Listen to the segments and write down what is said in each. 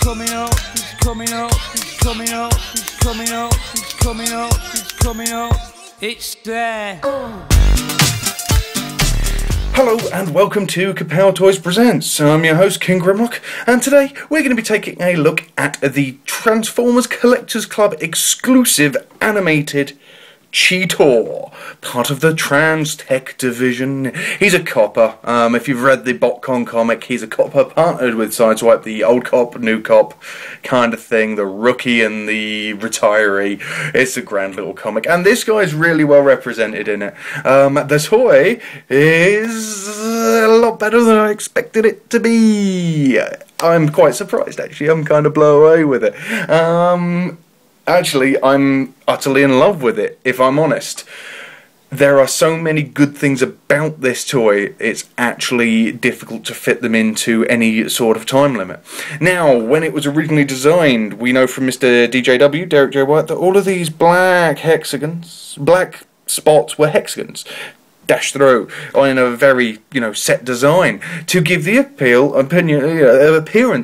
coming up, he's coming up, he's coming up, he's coming up, he's coming up, he's coming up. It's there. Hello and welcome to Kapow Toys Presents. I'm your host King Grimlock, and today we're going to be taking a look at the Transformers Collectors Club exclusive animated Cheetor, part of the Trans-Tech division. He's a copper. If you've read the BotCon comic, he's a copper partnered with Sideswipe, the old cop, new cop kind of thing, the rookie and the retiree. It's a grand little comic, and this guy's really well represented in it. The toy is a lot better than I expected it to be. I'm quite surprised, actually. I'm kind of blown away with it. Actually, I'm utterly in love with it, if I'm honest. There are so many good things about this toy, it's actually difficult to fit them into any sort of time limit. Now, when it was originally designed, we know from Mr. DJW, Derek J. White, that all of these black spots were hexagons. Dashed through in a very, set design to give the appearance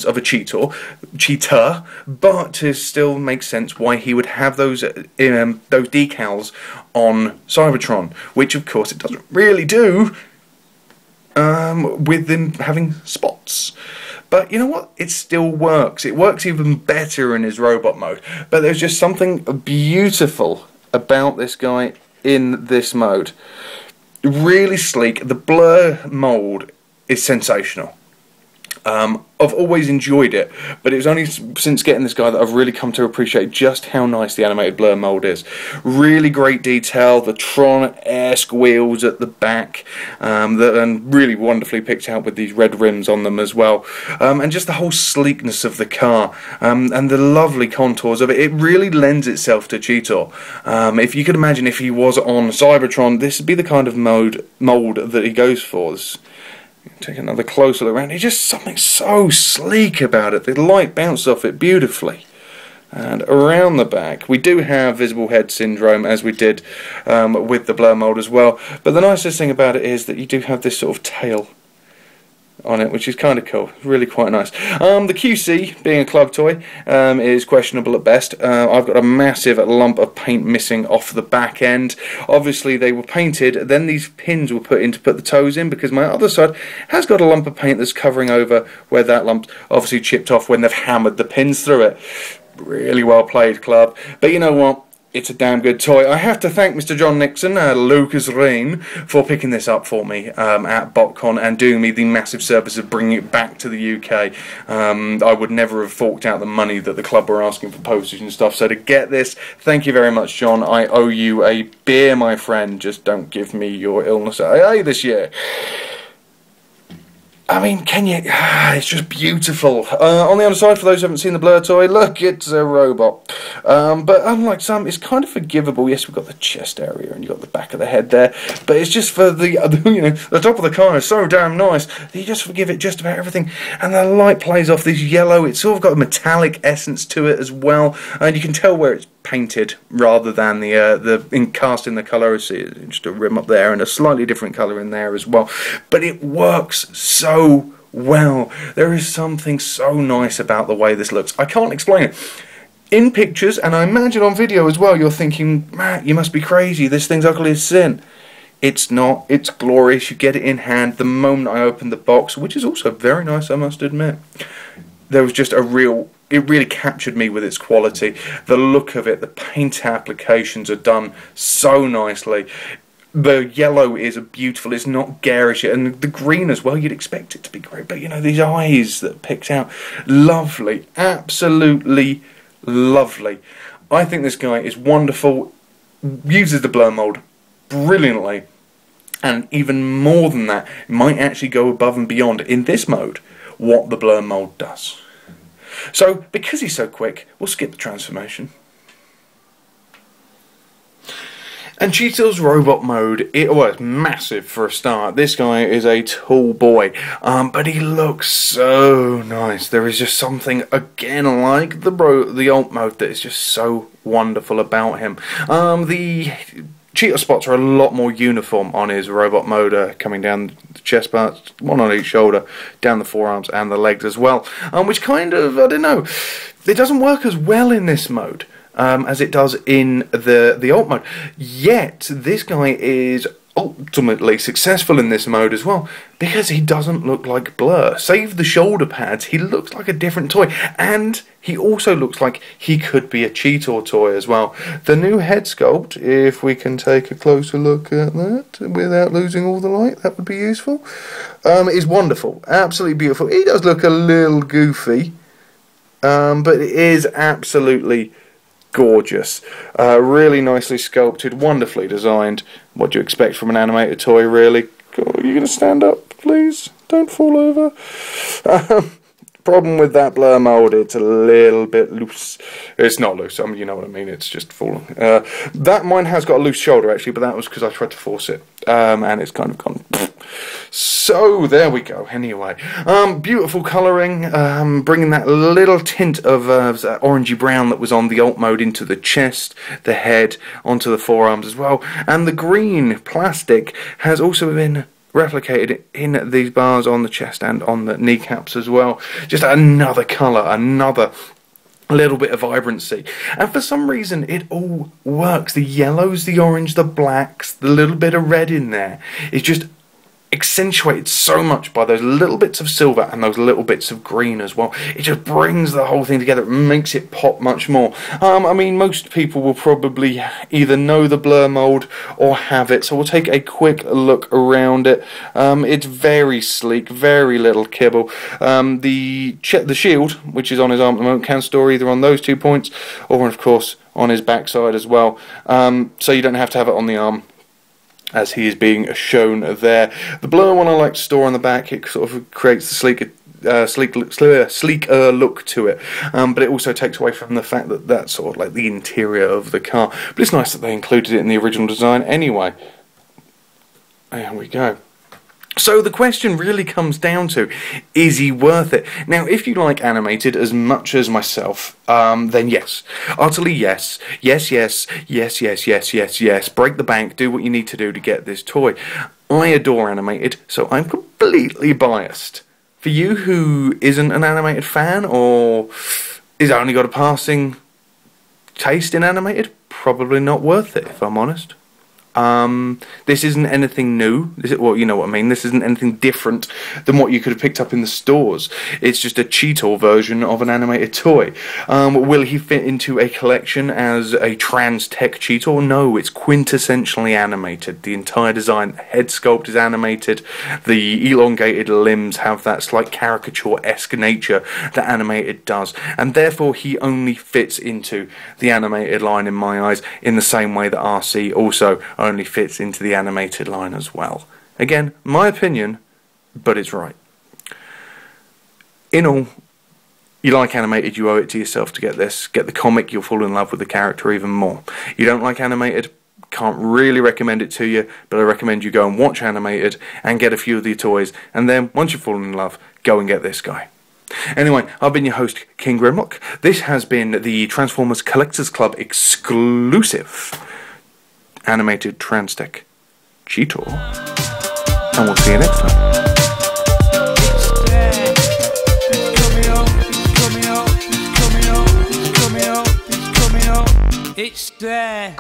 of a cheetah, but to still make sense why he would have those decals on Cybertron, which of course it doesn't really do with them having spots. But you know what? It still works. It works even better in his robot mode. But there's just something beautiful about this guy in this mode. Really sleek. The blur mould is sensational. I've always enjoyed it, but it was only since getting this guy that I've really come to appreciate just how nice the animated blur mould is. Really great detail, the Tron-esque wheels at the back, and really wonderfully picked out with these red rims on them as well. And just the whole sleekness of the car, and the lovely contours of it. It really lends itself to Cheetor. If you could imagine if he was on Cybertron, this would be the kind of mould that he goes for. Take another closer look around. It's just something so sleek about it. The light bounced off it beautifully. And around the back, we do have visible head syndrome, as we did with the blur mould as well. But the nicest thing about it is that you do have this sort of tail on it, which is kind of cool. Really quite nice. The QC, being a club toy, is questionable at best. I've got a massive lump of paint missing off the back end. Obviously they were painted, then these pins were put in to put the toes in, because my other side has got a lump of paint that's covering over where that lump obviously chipped off when they've hammered the pins through it. Really well played, club. But you know what? It's a damn good toy. I have to thank Mr. John Nixon, Lucas Rain, for picking this up for me at BotCon and doing me the massive service of bringing it back to the UK. I would never have forked out the money that the club were asking for postage and stuff. So to get this, thank you very much, John. I owe you a beer, my friend. Just don't give me your illness at AA this year. I mean, can you? It's just beautiful. On the other side, for those who haven't seen the blur toy, look, it's a robot. But unlike some, it's kind of forgivable. Yes, we've got the chest area and you've got the back of the head there. But it's just for the, the top of the car is so damn nice that you just forgive it just about everything. And the light plays off this yellow. It's sort of got a metallic essence to it as well. And you can tell where it's painted rather than cast in the colour. See, just a rim up there and a slightly different colour in there as well. But it works so well. There is something so nice about the way this looks. I can't explain it. In pictures, and I imagine on video as well, you're thinking, Matt, you must be crazy. This thing's ugly as sin. It's not. It's glorious. You get it in hand the moment I opened the box, which is also very nice, I must admit. There was just a real... It really captured me with its quality. The look of it, the paint applications are done so nicely. The yellow is beautiful, it's not garish, and the green as well, you'd expect it to be great, but these eyes that picked out, lovely, absolutely lovely. I think this guy is wonderful, uses the blur mould brilliantly, and even more than that, might actually go above and beyond in this mode what the blur mould does. So, because he's so quick, we'll skip the transformation. And Cheetor's robot mode, it was massive for a start. This guy is a tall boy, but he looks so nice. There is just something, again, like the alt mode that is just so wonderful about him. The Cheetor spots are a lot more uniform on his robot motor, coming down the chest parts, one on each shoulder, down the forearms and the legs as well. Which kind of, I don't know, it doesn't work as well in this mode as it does in the alt mode. Yet this guy is ultimately successful in this mode as well, because he doesn't look like Blur. Save the shoulder pads, he looks like a different toy, and he also looks like he could be a Cheetor toy as well. The new head sculpt, if we can take a closer look at that without losing all the light, that would be useful, is wonderful, absolutely beautiful. He does look a little goofy, but it is absolutely gorgeous. Really nicely sculpted, wonderfully designed. What do you expect from an animated toy, really? Are you going to stand up, please? Don't fall over. Problem with that Blur mold, it's a little bit loose. It's not loose, I mean, you know what I mean, it's just falling. That mine has got a loose shoulder, actually, but that was because I tried to force it. And it's kind of gone. So, there we go, anyway. Beautiful colouring, bringing that little tint of orangey brown that was on the alt mode into the chest, the head, onto the forearms as well. And the green plastic has also been replicated in these bars on the chest and on the kneecaps as well. Just another colour, another little bit of vibrancy, and for some reason it all works. The yellows, the orange, the blacks, the little bit of red in there is just accentuated so much by those little bits of silver and those little bits of green as well. It just brings the whole thing together. It makes it pop much more. I mean, most people will probably either know the Blur mold or have it, so we'll take a quick look around it. It's very sleek, very little kibble. The shield, which is on his arm at the moment, can store either on those 2 points or, of course, on his backside as well. So you don't have to have it on the arm, as he is being shown there. The Blur one I like to store on the back. It sort of creates the sleeker look to it, but it also takes away from the fact that that's sort of like the interior of the car. But it's nice that they included it in the original design anyway. There we go. So the question really comes down to, is he worth it? Now, if you like animated as much as myself, then yes. Utterly yes. Yes, yes, yes, yes, yes, yes, yes. Break the bank, do what you need to do to get this toy. I adore animated, so I'm completely biased. For you who isn't an animated fan, or is only got a passing taste in animated, probably not worth it, if I'm honest. This isn't anything new. Well, you know what I mean. This isn't anything different than what you could have picked up in the stores. It's just a Cheetor version of an animated toy. Will he fit into a collection as a trans tech Cheetor? No, it's quintessentially animated. The entire design, head sculpt is animated. The elongated limbs have that slight caricature-esque nature that animated does, and therefore he only fits into the animated line in my eyes, in the same way that RC also only fits into the animated line as well. Again, my opinion, but it's right. In all, you like animated, you owe it to yourself to get this. Get the comic, you'll fall in love with the character even more. You don't like animated, can't really recommend it to you, but I recommend you go and watch animated and get a few of the toys, and then, once you've fallen in love, go and get this guy. Anyway, I've been your host, King Grimlock. This has been the Transformers Collectors Club exclusive animated Transtech Cheetor, and we'll see you next time. It's there.